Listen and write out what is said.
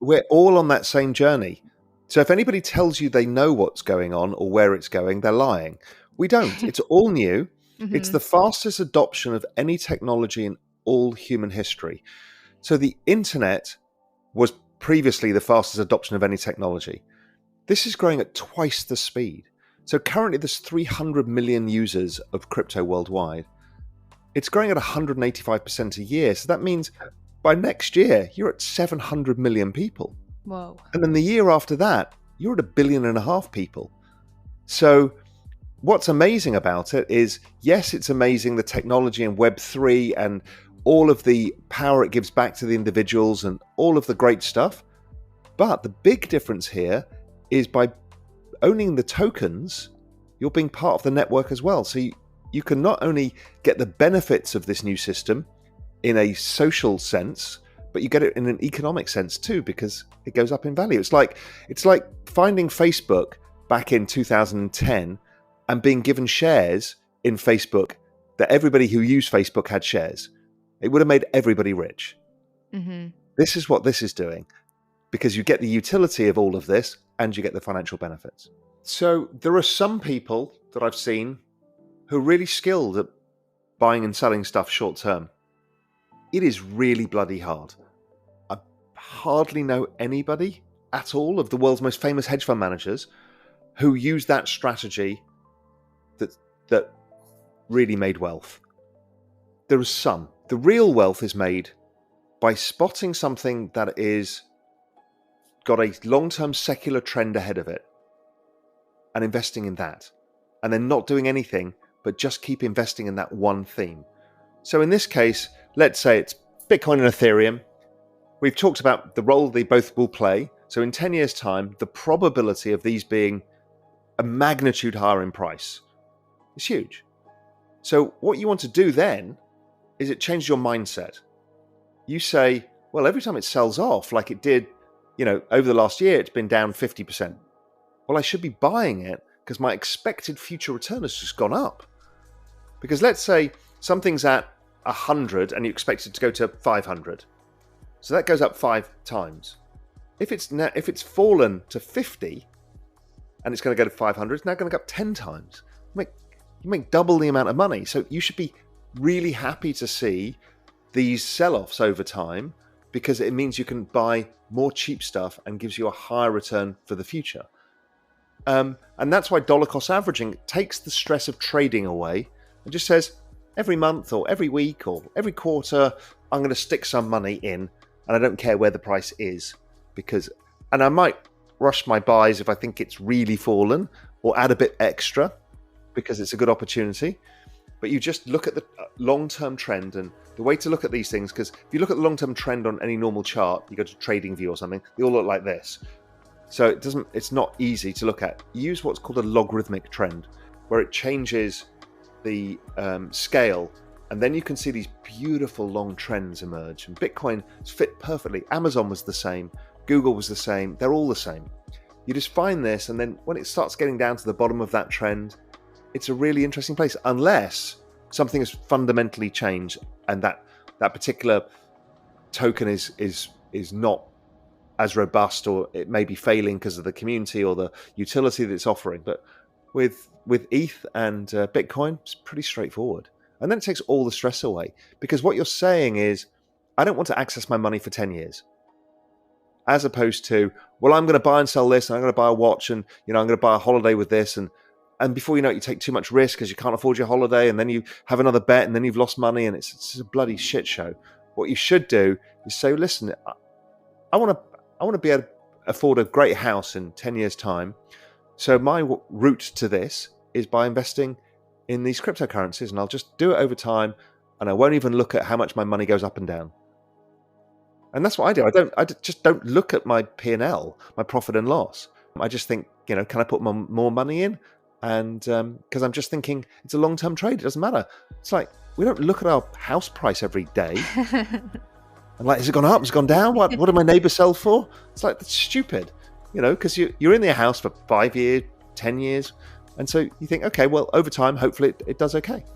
we're all on that same journey. So if anybody tells you they know what's going on or where it's going, they're lying. We don't. It's all new. It's the fastest adoption of any technology in all human history. So the internet was previously the fastest adoption of any technology. This is growing at twice the speed. So currently there's 300 million users of crypto worldwide. It's growing at 185% a year. So that means by next year, you're at 700 million people. Whoa. And then the year after that, you're at 1.5 billion people. So what's amazing about it is, yes, it's amazing, the technology and Web3 and all of the power it gives back to the individuals and all of the great stuff. But the big difference here is by owning the tokens, you're being part of the network as well. So you can not only get the benefits of this new system in a social sense, but you get it in an economic sense too, because it goes up in value. It's like finding Facebook back in 2010 and being given shares in Facebook that everybody who used Facebook had shares. It would have made everybody rich. Mm-hmm. This is what this is doing, because you get the utility of all of this and you get the financial benefits. So there are some people that I've seen who are really skilled at buying and selling stuff short term. It is really bloody hard. I hardly know anybody at all of the world's most famous hedge fund managers who use that strategy that really made wealth. There are some. The real wealth is made by spotting something that is got a long-term secular trend ahead of it and investing in that, and then not doing anything but just keep investing in that one theme. So in this case, let's say it's Bitcoin and Ethereum. We've talked about the role they both will play. So in 10 years' time, the probability of these being a magnitude higher in price is huge. So what you want to do then is it changes your mindset. You say, well, every time it sells off like it did, over the last year, it's been down 50%. Well, I should be buying it because my expected future return has just gone up. Because let's say something's at 100 and you expect it to go to 500. So that goes up 5 times. If it's fallen to 50 and it's going to go to 500, it's now going to go up 10 times. You make double the amount of money. So you should be really happy to see these sell-offs over time, because it means you can buy more cheap stuff and gives you a higher return for the future. And that's why dollar cost averaging takes the stress of trading away and just says every month or every week or every quarter, I'm going to stick some money in and I don't care where the price is, and I might rush my buys if I think it's really fallen or add a bit extra because it's a good opportunity. But you just look at the long-term trend, and the way to look at these things, because if you look at the long-term trend on any normal chart, you go to TradingView or something, they all look like this. So it's not easy to look at. Use what's called a logarithmic trend, where it changes the scale, and then you can see these beautiful long trends emerge. And Bitcoin fit perfectly. Amazon was the same. Google was the same. They're all the same. You just find this, and then when it starts getting down to the bottom of that trend, it's a really interesting place, unless something has fundamentally changed and that particular token is not as robust, or it may be failing because of the community or the utility that it's offering. But with ETH and Bitcoin, it's pretty straightforward. And then it takes all the stress away, because what you're saying is, I don't want to access my money for 10 years. As opposed to, well, I'm going to buy and sell this, and I'm going to buy a watch, and I'm going to buy a holiday with this, and before you know it, you take too much risk because you can't afford your holiday, and then you have another bet, and then you've lost money, and it's a bloody shit show. What you should do is say, listen, I want to be able to afford a great house in 10 years' time. So my route to this is by investing in these cryptocurrencies, and I'll just do it over time, and I won't even look at how much my money goes up and down. And that's what I do. I just don't look at my P&L, my profit and loss. I just think, can I put more money in? And because I'm just thinking it's a long-term trade, it doesn't matter. It's like, we don't look at our house price every day. And like, has it gone up? Has it gone down? What did my neighbor sell for? It's like, that's stupid, because you're in their house for 5 years, 10 years. And so you think, okay, well, over time, hopefully it does okay.